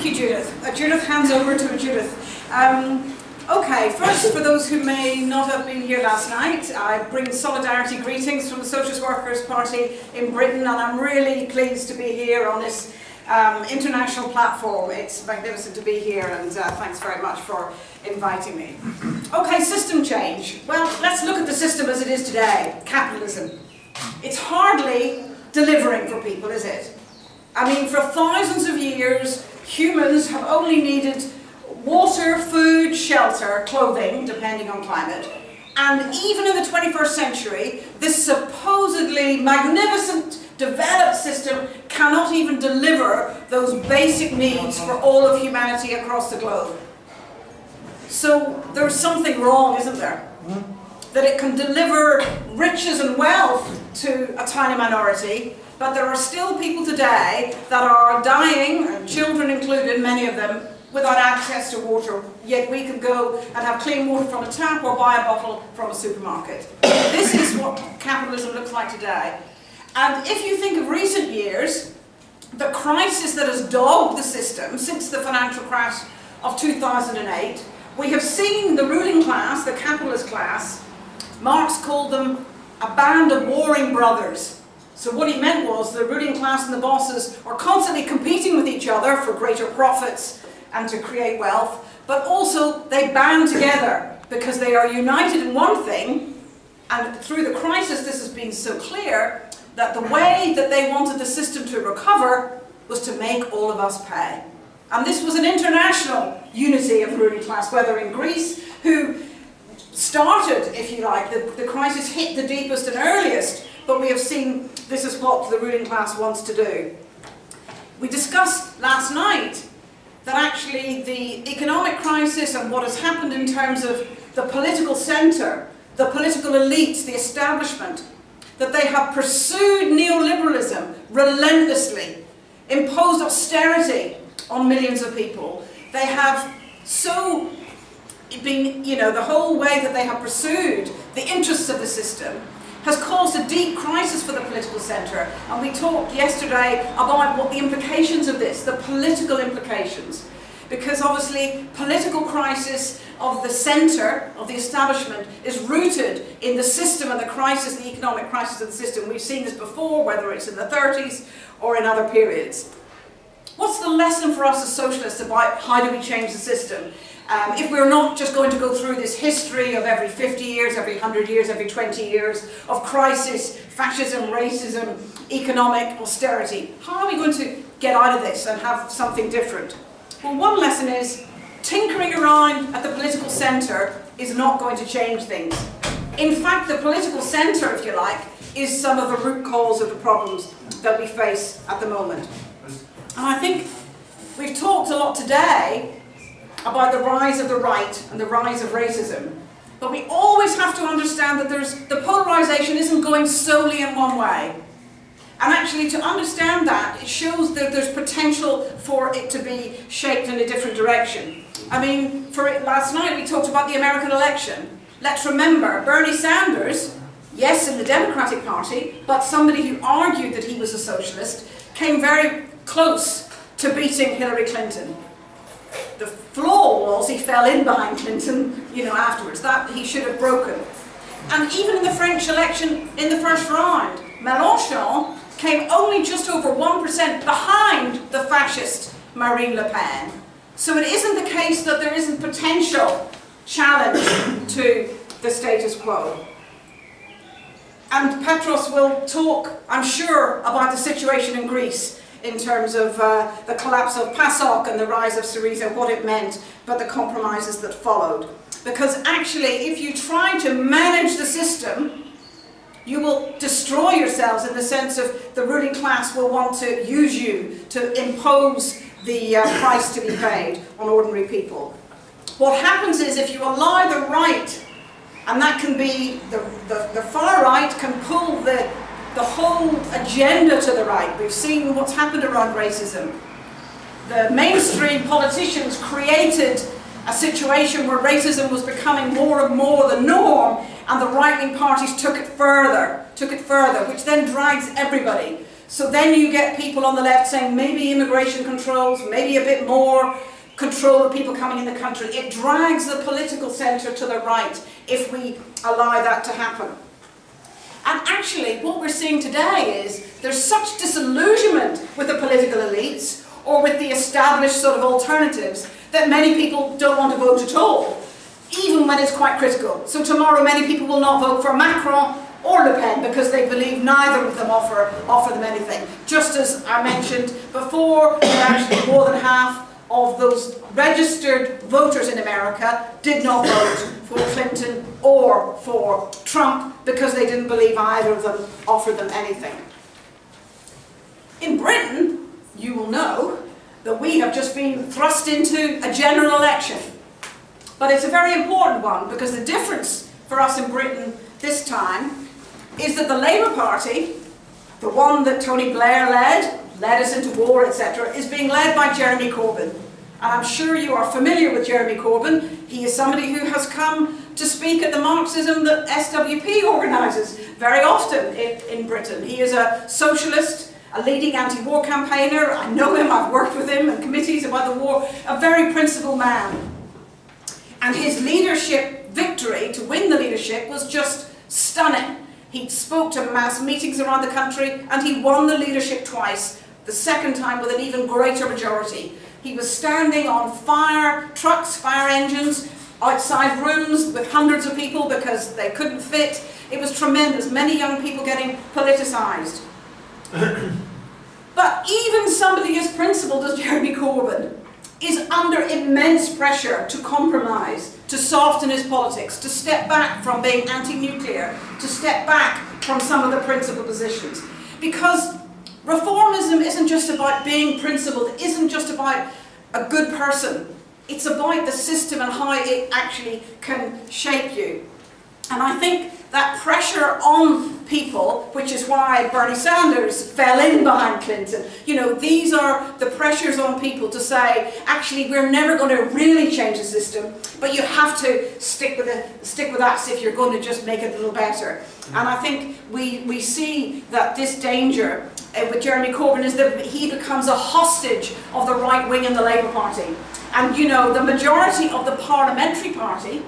Thank you, Judith. Judith hands over to Judith. Okay, first, for those who may not have been here last night, I bring solidarity greetings from the Socialist Workers' Party in Britain, and I'm really pleased to be here on this international platform. It's magnificent to be here, and thanks very much for inviting me. Okay, system change. Well, let's look at the system as it is today, capitalism. It's hardly delivering for people, is it? I mean, for thousands of years, humans have only needed water, food, shelter, clothing, depending on climate. And even in the 21st century, this supposedly magnificent, developed system cannot even deliver those basic needs for all of humanity across the globe. So there's something wrong, isn't there? That it can deliver riches and wealth to a tiny minority, but there are still people today that are dying, and children included, many of them, without access to water, yet we can go and have clean water from a tap or buy a bottle from a supermarket. This is what capitalism looks like today. And if you think of recent years, the crisis that has dogged the system since the financial crash of 2008, we have seen the ruling class, the capitalist class, Marx called them a band of warring brothers. So what he meant was the ruling class and the bosses are constantly competing with each other for greater profits and to create wealth, but also they band together because they are united in one thing, and through the crisis this has been so clear that the way that they wanted the system to recover was to make all of us pay. And this was an international unity of the ruling class, whether in Greece, who started, if you like, the crisis hit the deepest and earliest, but we have seen this is what the ruling class wants to do. We discussed last night that actually the economic crisis and what has happened in terms of the political centre, the political elites, the establishment, that they have pursued neoliberalism relentlessly, imposed austerity on millions of people. They have so been, the whole way that they have pursued the interests of the system has caused a deep crisis for the political centre. And we talked yesterday about what the implications of this, the political implications. Because obviously, political crisis of the centre, of the establishment, is rooted in the system and the crisis, the economic crisis of the system. We've seen this before, whether it's in the 30s or in other periods. What's the lesson for us as socialists about how do we change the system? If we're not just going to go through this history of every 50 years, every 100 years, every 20 years of crisis, fascism, racism, economic austerity, how are we going to get out of this and have something different? Well, one lesson is tinkering around at the political centre is not going to change things. In fact, the political centre, if you like, is some of the root cause of the problems that we face at the moment. And I think we've talked a lot today about the rise of the right and the rise of racism. But we always have to understand that the polarisation isn't going solely in one way. And actually, to understand that, it shows that there's potential for it to be shaped in a different direction. I mean, last night we talked about the American election. Let's remember, Bernie Sanders, yes, in the Democratic Party, but somebody who argued that he was a socialist, came very close to beating Hillary Clinton. The flaw was he fell in behind Clinton, afterwards. That he should have broken. And even in the French election, in the first round, Mélenchon came only just over 1% behind the fascist Marine Le Pen. So it isn't the case that there isn't potential challenge to the status quo. And Petros will talk, I'm sure, about the situation in Greece in terms of the collapse of PASOK and the rise of Syriza, what it meant, but the compromises that followed. Because actually, if you try to manage the system, you will destroy yourselves in the sense of the ruling class will want to use you to impose the price to be paid on ordinary people. What happens is if you allow the right, and that can be the far right can pull the whole agenda to the right. We've seen what's happened around racism. The mainstream politicians created a situation where racism was becoming more and more the norm, and the right-wing parties took it further, which then drags everybody. So then you get people on the left saying maybe immigration controls, maybe a bit more control of people coming in the country. It drags the political centre to the right if we allow that to happen. And actually, what we're seeing today is there's such disillusionment with the political elites or with the established sort of alternatives that many people don't want to vote at all, even when it's quite critical. So tomorrow many people will not vote for Macron or Le Pen because they believe neither of them offer them anything. Just as I mentioned before, actually more than half of those registered voters in America did not vote for Clinton or for Trump because they didn't believe either of them offered them anything. In Britain, you will know that we have just been thrust into a general election. But it's a very important one because the difference for us in Britain this time is that the Labour Party, the one that Tony Blair led us into war, etc., is being led by Jeremy Corbyn. And I'm sure you are familiar with Jeremy Corbyn. He is somebody who has come to speak at the Marxism that SWP organises very often in Britain. He is a socialist, a leading anti-war campaigner. I know him, I've worked with him in committees about the war, a very principled man. And his leadership victory, to win the leadership, was just stunning. He spoke to mass meetings around the country and he won the leadership twice, the second time with an even greater majority. He was standing on fire trucks, fire engines, outside rooms with hundreds of people because they couldn't fit. It was tremendous, many young people getting politicised. But even somebody as principled as Jeremy Corbyn is under immense pressure to compromise, to soften his politics, to step back from being anti-nuclear, to step back from some of the principled positions. Because reformism isn't just about being principled, it isn't just about a good person. It's about the system and how it actually can shape you. And I think that pressure on people, which is why Bernie Sanders fell in behind Clinton, you know, these are the pressures on people to say, actually, we're never going to really change the system, but you have to stick with us if you're going to just make it a little better. And I think we see that this danger with Jeremy Corbyn is that he becomes a hostage of the right wing in the Labour Party. And, you know, the majority of the parliamentary party,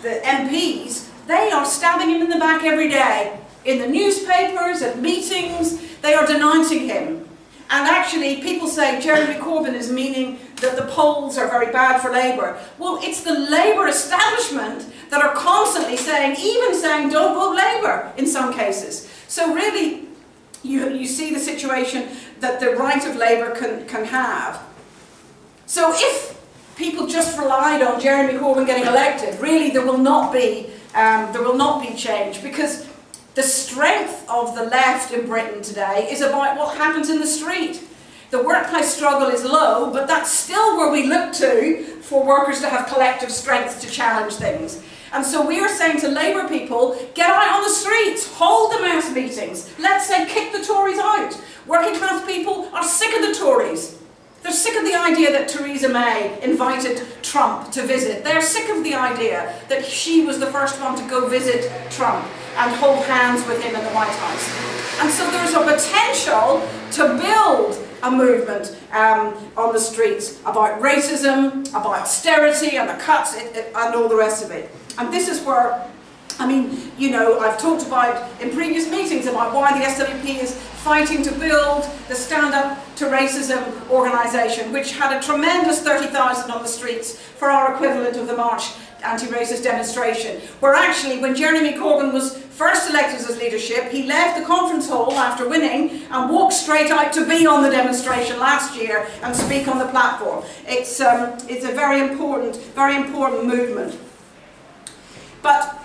the MPs, they are stabbing him in the back every day. In the newspapers, at meetings, they are denouncing him. And actually, people say Jeremy Corbyn is meaning that the polls are very bad for Labour. Well, it's the Labour establishment that are constantly saying, even saying, don't vote Labour in some cases. So really, you see the situation that the right of Labour can have. So if people just relied on Jeremy Corbyn getting elected, really there will not be change, because the strength of the left in Britain today is about what happens in the street. The workplace struggle is low, but that's still where we look to for workers to have collective strength to challenge things. And so we are saying to Labour people, get out on the streets, hold the mass meetings, let's say kick the Tories out. Working class people are sick of the Tories. They're sick of the idea that Theresa May invited Trump to visit. They're sick of the idea that she was the first one to go visit Trump and hold hands with him in the White House. And so there's a potential to build a movement on the streets about racism, about austerity and the cuts and all the rest of it. And this is where, I mean, you know, I've talked about in previous meetings about why the SWP is fighting to build the Stand Up to Racism organisation, which had a tremendous 30,000 on the streets for our equivalent of the March anti-racist demonstration, where actually when Jeremy Corbyn was first elected as leadership, he left the conference hall after winning and walked straight out to be on the demonstration last year and speak on the platform. It's a very important movement. But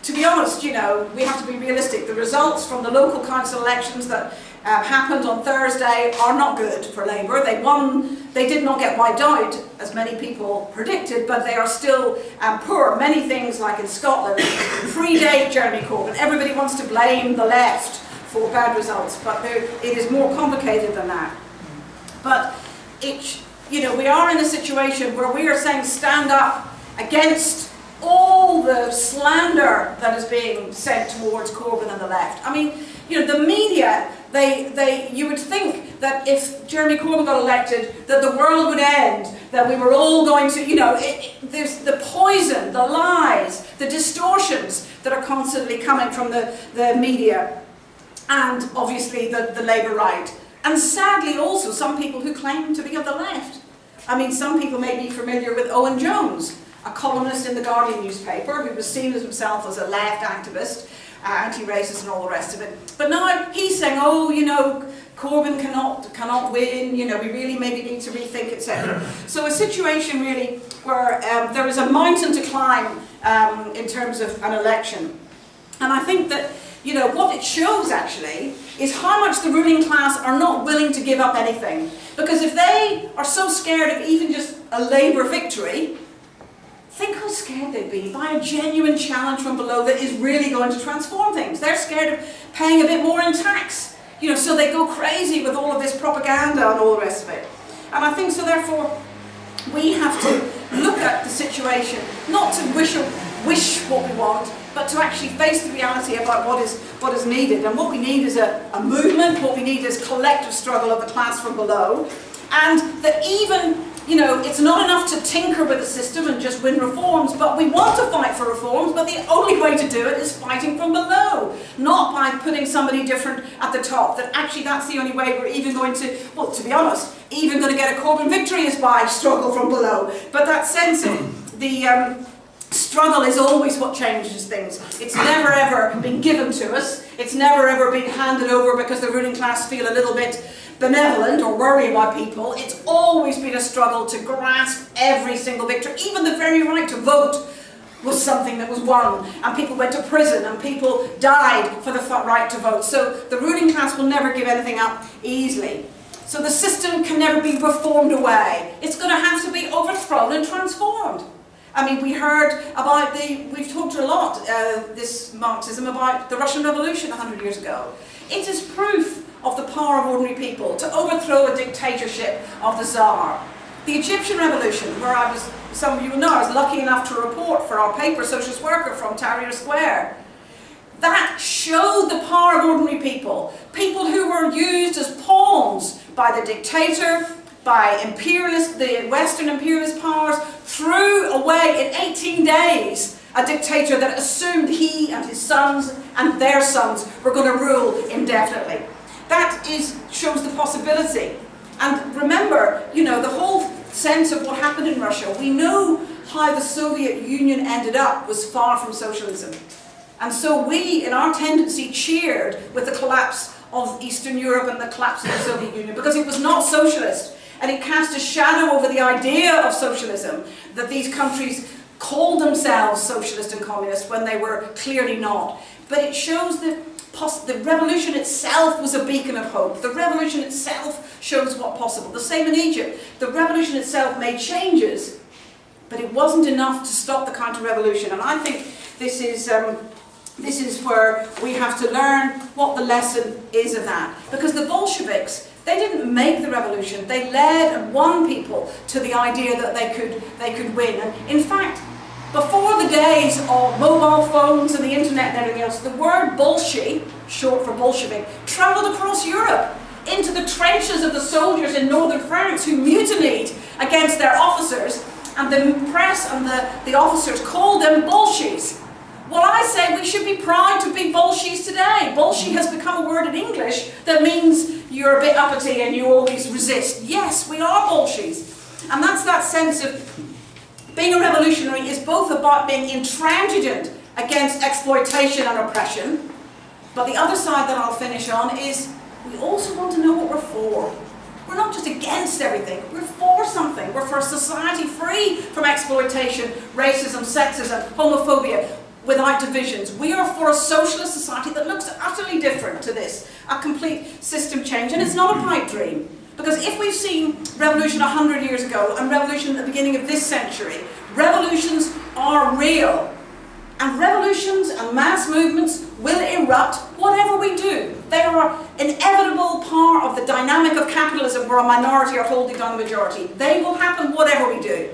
to be honest, you know, we have to be realistic. The results from the local council elections that happened on Thursday are not good for Labour. They won, they did not get wiped out, as many people predicted, but they are still poor. Many things, like in Scotland, predate Jeremy Corbyn. Everybody wants to blame the left for bad results, but it is more complicated than that. But you know, we are in a situation where we are saying stand up against all the slander that is being sent towards Corbyn and the left. I mean, you know, the media You would think that if Jeremy Corbyn got elected, that the world would end, that we were all going to, there's the poison, the lies, the distortions that are constantly coming from the media, and obviously the Labour right. And sadly also some people who claim to be of the left. I mean, some people may be familiar with Owen Jones, a columnist in the Guardian newspaper who was seen as himself as a left activist, anti-racist and all the rest of it. But now he's saying, oh, Corbyn cannot win, we really maybe need to rethink, etc. So a situation really where there is a mountain to climb in terms of an election. And I think that, what it shows actually is how much the ruling class are not willing to give up anything. Because if they are so scared of even just a Labour victory, think how scared they'd be by a genuine challenge from below that is really going to transform things. They're scared of paying a bit more in tax, so they go crazy with all of this propaganda and all the rest of it. And I think so therefore we have to look at the situation, not to wish what we want, but to actually face the reality about what is needed. And what we need is a movement, what we need is collective struggle of the class from below, and that even it's not enough to tinker with the system and just win reforms, but we want to fight for reforms, but the only way to do it is fighting from below, not by putting somebody different at the top. That actually that's the only way we're even going to, well, to be honest, even going to get a Corbyn victory is by struggle from below. But that sense of the struggle is always what changes things. It's never ever been given to us. It's never ever been handed over because the ruling class feel a little bit benevolent or worry about people. It's always been a struggle to grasp every single victory. Even the very right to vote was something that was won, and people went to prison and people died for the right to vote. So the ruling class will never give anything up easily. So the system can never be reformed away. It's going to have to be overthrown and transformed. I mean, we heard about we've talked a lot, this Marxism, about the Russian Revolution 100 years ago. It is proof of the power of ordinary people to overthrow a dictatorship of the Tsar. The Egyptian Revolution, where some of you will know, I was lucky enough to report for our paper, Socialist Worker, from Tahrir Square. That showed the power of ordinary people. People who were used as pawns by the dictator, by the Western imperialist powers, threw away in 18 days a dictator that assumed he and his sons and their sons were going to rule indefinitely. That shows the possibility. And remember, the whole sense of what happened in Russia, we know how the Soviet Union ended up was far from socialism. And so we, in our tendency, cheered with the collapse of Eastern Europe and the collapse of the Soviet Union, because it was not socialist. And it cast a shadow over the idea of socialism, that these countries called themselves socialist and communist when they were clearly not. But it shows that the revolution itself was a beacon of hope. The revolution itself shows what's possible. The same in Egypt. The revolution itself made changes, but it wasn't enough to stop the counter-revolution. And I think this is where we have to learn what the lesson is of that. Because the Bolsheviks, they didn't make the revolution. They led and won people to the idea that they could win. And in fact, before the days of mobile phones and the internet and everything else, the word Bolshi, short for Bolshevik, travelled across Europe into the trenches of the soldiers in northern France who mutinied against their officers, and the press and the officers called them Bolshis. Well, I say we should be proud to be Bolshis today. Bolshi has become a word in English that means you're a bit uppity and you always resist. Yes, we are Bolshis. And that's that sense of being a revolutionary is both about being intransigent against exploitation and oppression, but the other side that I'll finish on is we also want to know what we're for. We're not just against everything, we're for something. We're for a society free from exploitation, racism, sexism, homophobia, without divisions. We are for a socialist society that looks utterly different to this, a complete system change, and it's not a pipe dream. Because if we've seen revolution 100 years ago and revolution at the beginning of this century, revolutions are real. And revolutions and mass movements will erupt whatever we do. They are an inevitable part of the dynamic of capitalism where a minority are holding down the majority. They will happen whatever we do.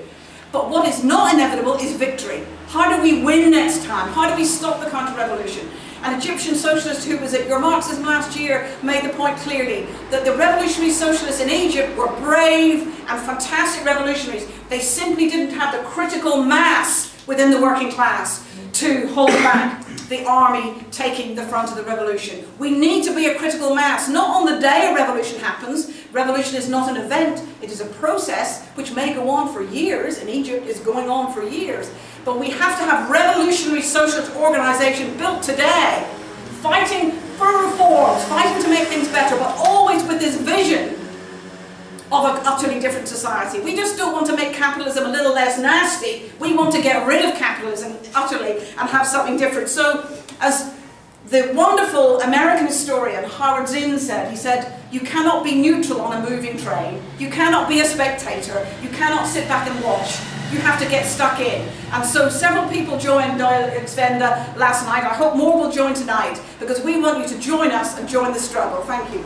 But what is not inevitable is victory. How do we win next time? How do we stop the counter-revolution? An Egyptian socialist who was at your Marxism last year made the point clearly that the revolutionary socialists in Egypt were brave and fantastic revolutionaries. They simply didn't have the critical mass within the working class to hold back the army taking the front of the revolution. We need to be a critical mass, not on the day a revolution happens. Revolution is not an event, it is a process which may go on for years. In Egypt, it's going on for years. But we have to have revolutionary socialist organisation built today, fighting for reforms, fighting to make things better, but always with this vision of an utterly different society. We just don't want to make capitalism a little less nasty. We want to get rid of capitalism utterly and have something different. So, as the wonderful American historian Howard Zinn said, he said, you cannot be neutral on a moving train. You cannot be a spectator. You cannot sit back and watch. You have to get stuck in. And so several people joined Gästen last night. I hope more will join tonight, because we want you to join us and join the struggle. Thank you.